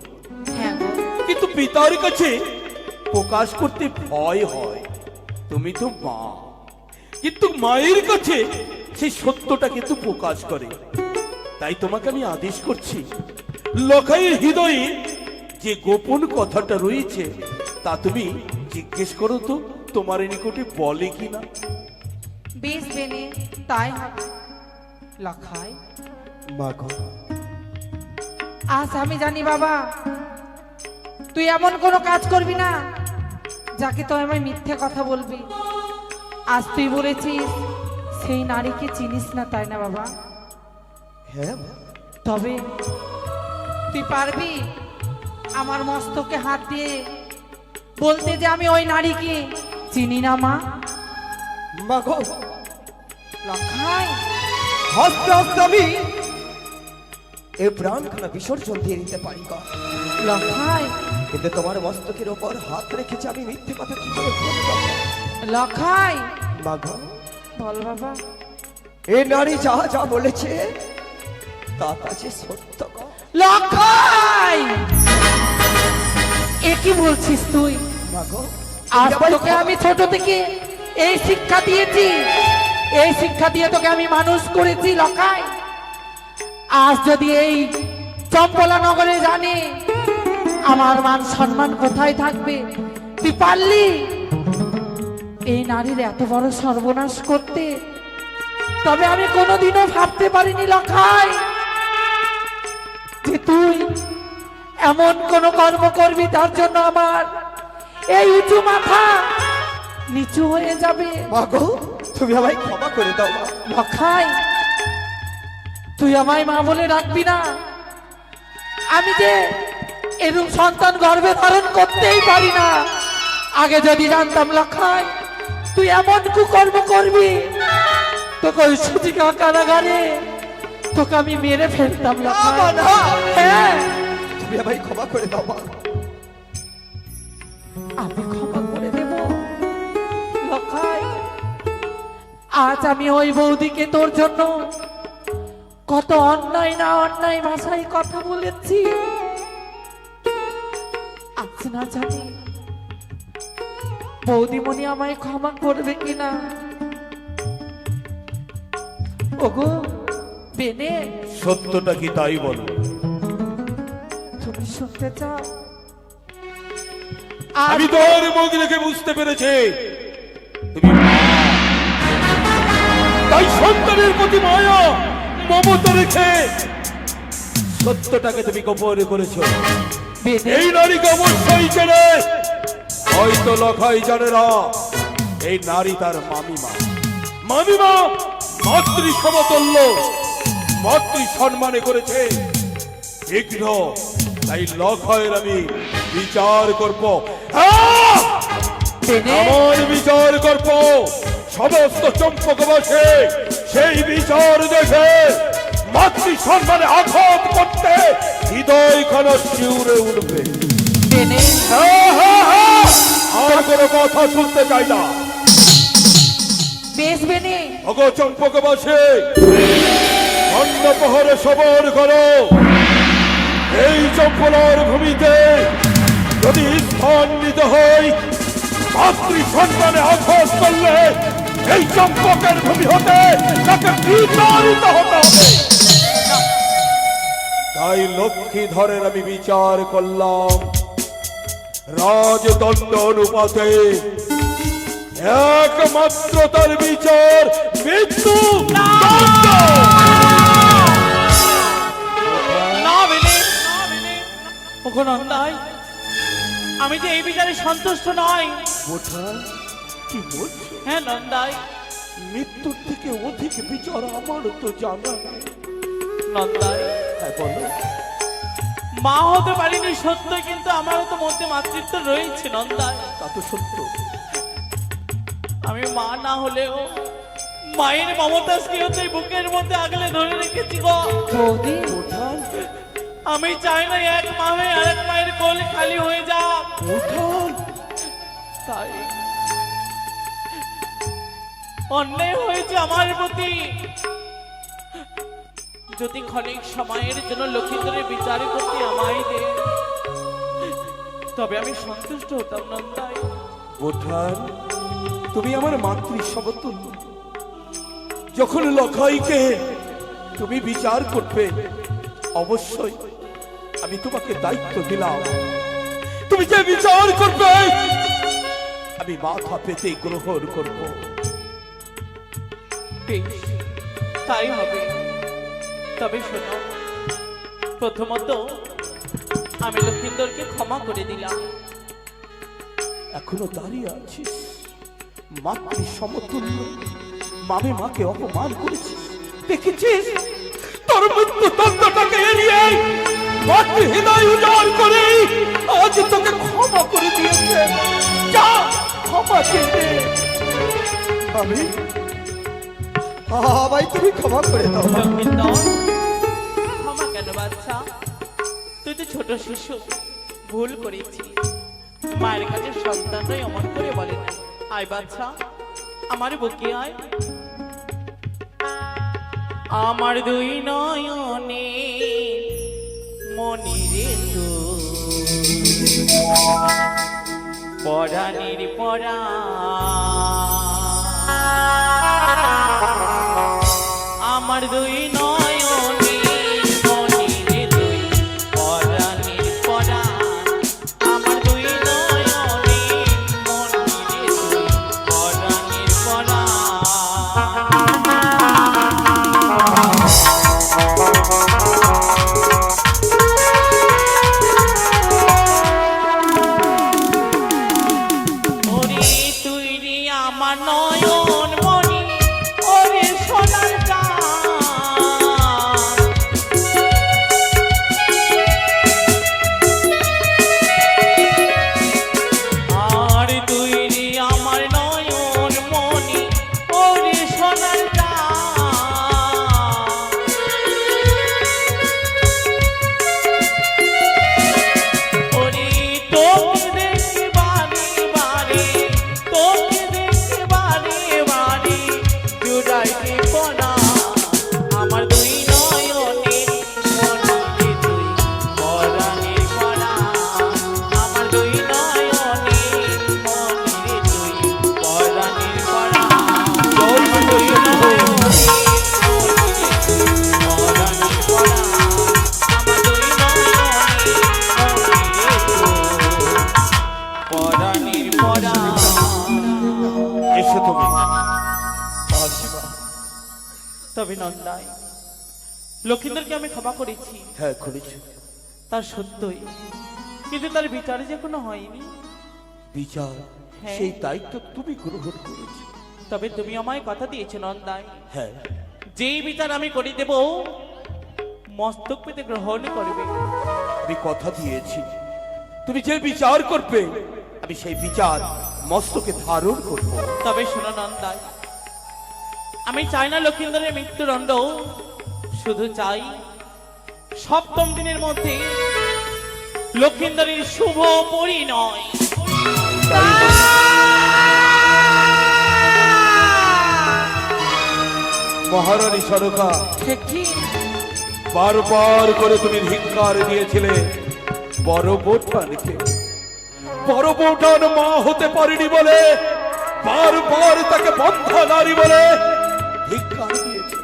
হ্যাঁ গো। কিন্তু পিতার কাছে প্রকাশ করতে ভয় হয়। তুমি তো মা, কিন্তু মায়ের কাছে সেই সত্যটা কিন্তু প্রকাশ করে। তাই তোমাকে আমি আদেশ করছি, লখাইয়ের হৃদয়ে যে গোপন কথাটা রয়েছে তা তুমি জিজ্ঞেস করো তো তোমার নিকটে বলে কিনা। বেশ বেনে, তাই হবে। লখাই, মা গো, আজ আমি জানি বাবা তুই এমন কোনো কাজ করবি না যাকে তো আমায় মিথ্যে কথা বলবি। আজ তুই বলেছিস সেই নারীকে চিনিস না, তাই না বাবা? হ্যাঁ মা। তবে তুই পারবি আমার মস্তকে হাত দিয়ে বলতে যে আমি ওই নারীকে চিনি না মা? মা গো, লখাই, হাসতে হাসতে আমি এই প্রাণখানা বিসর্জন দিয়ে দিতে পারি গো, লখাই, কিন্তু তোমার মস্তকের ওপর হাত রেখেছে আমি মিথ্যে কথা কি করে বলবো? লখাই, মা গো, বল বাবা। এই নারী যা যা বলেছে তা তা যে সত্য গো। লখাই, এ কি বলছিস তুই? মা গো, আজ তোকে আমি ছোট থেকে এই শিক্ষা দিয়েছি, এই শিক্ষা দিয়ে তোকে আমি মানুষ করেছি লখাই। আজ যদি এই চম্পলা নগরে জানে আমার মান সম্মান কোথায় থাকবে, তুই পারলি এই নারীর এত বড় সর্বনাশ করতে? তবে আমি কোনোদিনও ভাবতে পারিনি লখাই যে তুই এমন কোন কর্ম করবি তার জন্য আমার এই উঁচু মাথা নিচু হয়ে যাবে। মা গো, তুমি আমায় ক্ষমা করে দাও মা। লখাই, তুই আমায় মা বলে ডাকবি না? আমি যে এরকম সন্তান গর্ভে ধারণ করতেই পারি না। আগে যদি জানতাম লখাই তুই এমন কুকর্ম করবি, তোকে ওই সুচিকা কারাগারে তোকে আমি মেরে ফেলতাম লখাই। মা, না। হ্যাঁ, তুমি আমায় ক্ষমা করে দাও মা। আমি ক্ষমা করে দেব লখাই। আজ আমি ওই বৌদিকে তোর জন্য কত অন্যায় না অন্যায় ভাষায় কথা বলেছি, আজ না জানি বৌদিমণি আমায় ক্ষমা করবে কিনা। ওগো বেনে, সত্যটা কি তাই বলো। তুমি শুনতে চাও? আমি তোর মুখ দেখে বুঝতে পেরেছি তুমি মা। তাই সন্তানের প্রতি মায়া মমতা রেখে সত্যটাকে তুমি গোপন করেছো। বেনে, এই নারীকে অবশ্যই চেনে, হয়তো লখাই জানে না এই নারী তার মামিমা। মামিমা মাতৃ সমতুল্য, মাতৃ সম্মানে করেছে বিঘ্ন। তাই লখাইয়ের আমি বিচার করব, বেনে, আমার বিচার করব। সমস্ত চম্পকবাসে সেই বিচার দেখে মাতৃ সম্মানে আঘাত করতে হৃদয় খানা শিউরে উঠবে। বেনে, আর কোনো কথা শুনতে চাই না। বেশ বেনে, অগো চম্পকবাসে অন্নপহরে সবর করো। এই চম্পলার ভূমিতে যদি স্থান নিতে হয়, মাতৃ সন্তানে আঘাত করলে এই চম্পকের ভূমি হতে তাকে বিচারিত হতে হবে। তাই লক্ষ্মীধরের আমি বিচার করলাম রাজদণ্ড অনুপাতে একমাত্র তার বিচার মৃত্যু দণ্ড। না বেনে, ওখন অন্যায়। আমি যে এই বিচারে সন্তুষ্ট নই। বোঠা কি বলছো? হ্যাঁ নন্দাই, মৃত্যুর থেকে অধিক বিচার আমার তো জানা নেই। নন্দাই, হ্যাঁ বলো। মা হতে পারিনি সত্য, কিন্তু আমারও তো মধ্যে মাতৃত্ব রয়েছে নন্দাই। তা তো সত্য। আমি মা না হলেও মায়ের মমতা স্নেহতে বুকের মধ্যে আগলে ধরে রেখেছি গো। বৌদি বোঠান, আমি চাই না এক মা হয়ে আরেক মায়ের কোল খালি হয়ে যাক। বোঠান, তাই অন্যায় হয়েছে আমার প্রতি। যদি ক্ষণিক সময়ের জন্য লক্ষ্মীধরের বিচার করতে আমায় দে, তবে আমি সন্তুষ্ট হতাম নন্দাই। বোঠান, তুমি আমার মাতৃ সমতুল্য। যখন লখাইকে তুমি বিচার করবে, অবশ্যই আমি তোমাকে দায়িত্ব দিলাম। তুমি যে বিচার করবে আমি মাথা পেতে গ্রহণ করব। বেশ, তাই হবে। তবে শোনো, প্রথমত আমি লক্ষিন্দরকে ক্ষমা করে দিলাম। এখনো দাঁড়িয়ে আছিস? মাতৃ সমতুল্য মামে মাকে অপমান করেছিস, দেখেছিস? তোর মৃত্যু তন্ত্রটাকে এড়িয়ে মাতৃ হৃদয় উজাড় করে আজ তোকে ক্ষমা করে দিয়েছে। যা, ক্ষমা চেয়ে আমি ভাই তুমি ক্ষমা করে দাও। লক্ষিন্দর, ক্ষমা কেন বাচ্চা? তুই তো ছোট শিশু, ভুল করেছিস। মায়ের কাছে সন্তানরাই অমন করে বলে না। আয় বাচ্চা, আমার বুকে আয়। আমার দুই নয়নে মনিরে তো পরাণের পরা, আমার দুই নয়নে মনিরে দুই পরাণের পরা, আমার দুই নয়নে মনিরে দুই পরাণের পরা। ওরে তুই রে আমার নয়ন মনি, ওরে সোনার চাঁদ। আর তুই রে আমার নয়ন মনি, ওরে সোনার চাঁদ। ওরে তোকে দেখতে বারে বারে, তোকে দেখতে বারে বারে জুড়াইতে পড়া। আমার দুই নয়নে মনিরে দুই পরাণের পরা, আমার দুই নয়নে মনিরে দুই পরাণের পরা। আমার দুই নয়নে মনিরে দুই পরাণের পরা, আমার দুই নয়নে মনিরে দুই পরাণের পরা। এসো তুমি। তবে নন্দাই, লক্ষিন্দরকে আমি ক্ষমা করেছি, হ্যাঁ, করেছি। তার সত্যই, কিন্তু তার বিচারে যে কোনো হয়নি। বিচার হ্যাঁ। সেই দায়িত্ব তুমি গ্রহণ করেছো। তবে তুমি আমায় কথা দিয়েছো নন্দাই, হ্যাঁ, যেই বিচার আমি করে দেব মস্তক পেতে গ্রহণ করবে। আমি কথা দিয়েছি তুমি যে বিচার করবে আমি সেই বিচার মস্তকে ধারণ করব। তবে শোনো নন্দাই, আমি চাই না লক্ষিন্দরের মৃত্যুদণ্ড, শুধু চাই সপ্তম দিনের মধ্যে লক্ষিন্দরের শুভ পরিণয়। মহারানী সরকা, সে কি? বারবার করে তুমি ধিক্কার দিয়েছিলে বড় বোঠানকে। বড় বোঠান মা হতে পারেনি বলে বারবার তাকে বন্ধা নারী বলে ধিক্কার দিয়েছে।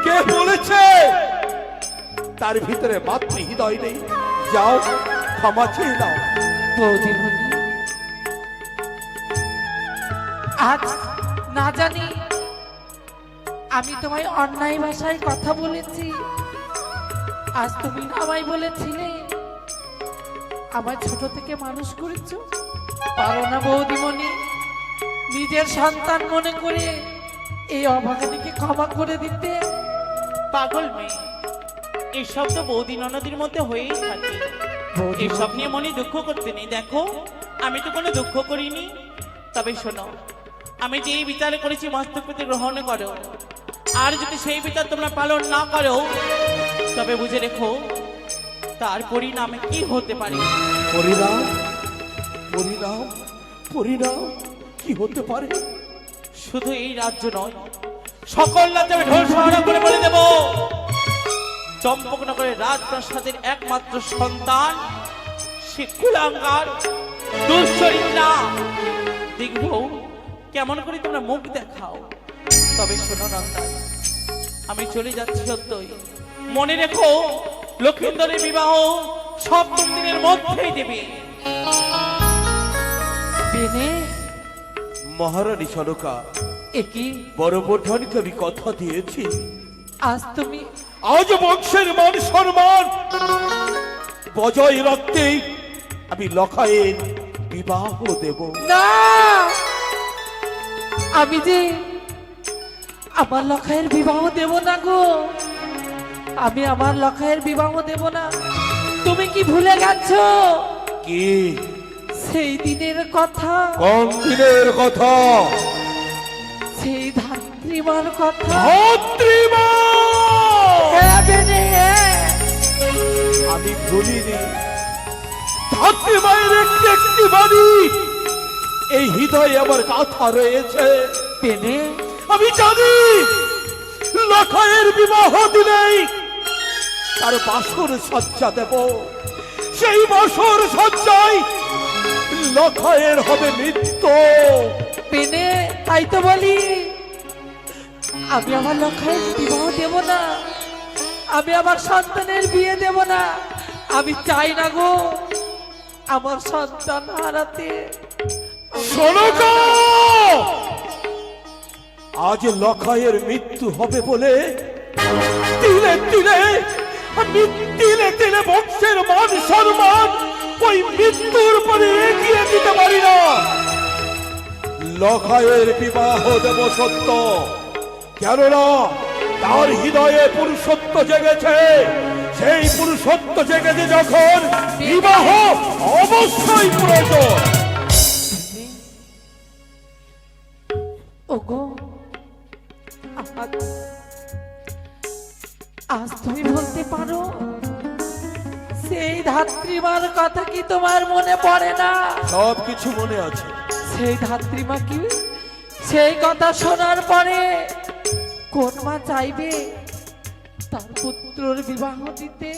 কে বলেছে তার ভিতরে মাতৃ হৃদয় নেই? যাও, ক্ষমা চেয়ে নাও। বৌদিমণি, আজ না জানি আমি তোমায় অন্যায় ভাষায় কথা বলেছি। আজ তুমি না আমায় বলেছিলে আমার ছোট থেকে মানুষ করেছো। পারো না বৌদিমণি নিজের সন্তান মনে করে এই অভাগনীকে ক্ষমা করে দিতে? পাগল মেয়ে, এসব তো বৌদি ননদির মধ্যে হয়েই থাকে। এসব নিয়ে মনে দুঃখ করতে নেই। দেখো, আমি তো কোনো দুঃখ করিনি। তবে শোনো, আমি যেই বিচার করেছি মস্তক পেতে গ্রহণ করো। আর যদি সেই বিচার তোমরা পালন না করো তবে বুঝে রেখো তার পরিণামে কি হতে পারে। পরিণাম পরিণাম পরিণাম কি হতে পারে? শুধু এই রাজ্য নয়, সকল রাজ্যে আমি ঢোল সহারা করে বলে দেব, চম্পকনগরের রাজপ্রাসাদের একমাত্র সন্তান সে কুলাঙ্গার দুশ্চরিত্রা। দেখব কেমন করে তোমরা মুখ দেখাও। তবে শোনো নন্দন, আমি চলে যাচ্ছি সত্যই, মনে রেখো লক্ষিন্দরের বিবাহ 7 দিনের মধ্যেই দেবে। বেনে মহারানী সনকা, একই বড় প্রধানকে আমি কথা দিয়েছি, আজ তুমি আজ বংশের মান সম্মান বজায় রাখতে আমি লখায়ের বিবাহ দেব। না, আমি যে আমার লখায়ের বিবাহ দেব না গো, আমি আমার লখায়ের বিবাহ দেব না। তুমি কি ভুলে গেছো কি? সেই দিনের কথা, কোন দিনের কথা? সেই ধাত্রীমার কথা। ধাত্রীমা! হ্যাঁ বেনে, হ্যাঁ। আমি ভুলিনি, ধাত্রীমায়ের একটি একটি বাড়ি এই হৃদয়ে আমার গাথা রয়েছে। বেনে আমি জানি লখায়ের বিবাহ দিলেই তার বাসর সজ্জা দেব, সেই বাসর সজ্জায় লখায়ের হবে মৃত্যু। বেনে, তাই তো বলি, আমি আমার লখায়ের বিবাহ দেব না, আমি আমার সন্তানের বিয়ে দেব না। আমি চাই না গো আমার সন্তান হারাতে। শোনো গো, আজ লখায়ের মৃত্যু হবে বলে তিলে তিলে আমি তিলে তিলে বংশের মান সম্মান ওই মৃত্যুর পরে এগিয়ে দিতে পারি না। লখায়ের বিবাহ দেব সত্য, কেননা তার হৃদয়ে পুরুষত্ব জেগেছে। সেই পুরুষত্ব জেগেছে যখন, বিবাহ অবশ্যই প্রয়োজন। ওগো, আজ তুমি বলতে পারো সেই ধাত্রীমার কথা কি তোমার মনে পড়ে না? সব কিছু মনে আছে। সেই ধাত্রীমা কি সেই কথা শোনার পরে কোন মা চাইবে তার পুত্রের বিবাহ দিতে?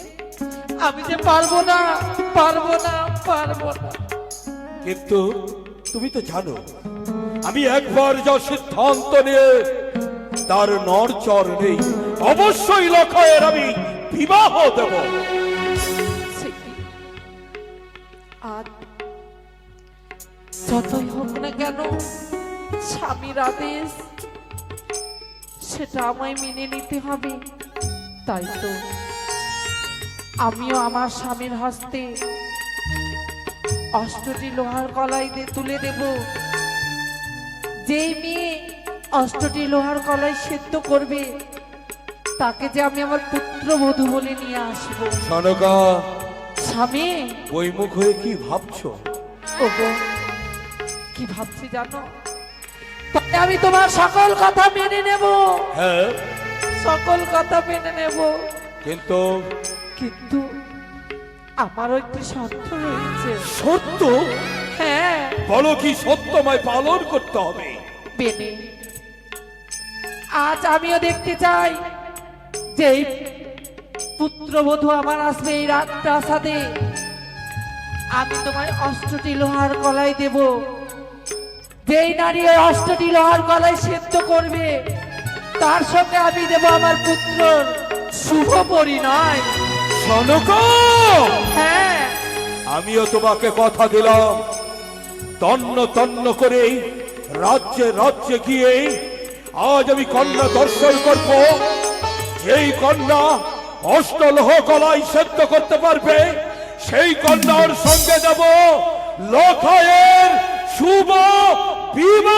আমি যে পারবো না, পারবো না, পারবো না। কিন্তু তুমি তো জানো, আমি একবার যা সিদ্ধান্ত নিয়ে তার নড়চড় নেই। অবশ্যই লখায়ের আমি বিবাহ দেব। সে কি? আর যতই হোক না কেন স্বামীর আদেশ, সেটা আমায় মেনে নিতে হবে। তাই তো আমিও আমার স্বামীর হস্তে 8টি লোহার কলাই তুলে দেব। যেই মেয়ে 8টি লোহার কলাই সেদ্ধ করবে তাকে যে আমি আমার পুত্রবধূ বলে নিয়ে আসবো। সনকা, স্বামী, ওই মুখ হয়ে কি ভাবছো? ওগো, কি ভাবছি জানো? তবে আমি তোমার সকল কথা মেনে নেব, হ্যাঁ, সকল কথা মেনে নেব, কিন্তু কিন্তু আমারও একটি শর্ত রয়েছে। সত্য? হ্যাঁ বলো, কি সত্যময় পালন করতে হবে? বেনে, আজ আমিও দেখতে চাই যে এই পুত্রবধূ আমার আসবে এই রাজপ্রাসাদে। আমি তোমায় 8টি লোহার কলাই দেব। যেই নারী ওই 8টি লোহার কলাই সেদ্ধ করবে তার সঙ্গে আমি দেব আমার পুত্রর শুভ পরিণয়। সনকা, হ্যাঁ, আমিও তোমাকে কথা দিলাম, তন্ন তন্ন করে রাজ্যে রাজ্যে গিয়ে আজ আমি কন্যা দর্শন করব। যেই কন্যা 8 লোহ কলাই সেদ্ধ করতে পারবে সেই কন্যার সঙ্গে দেব লখায়ের শুভ বিবাহ।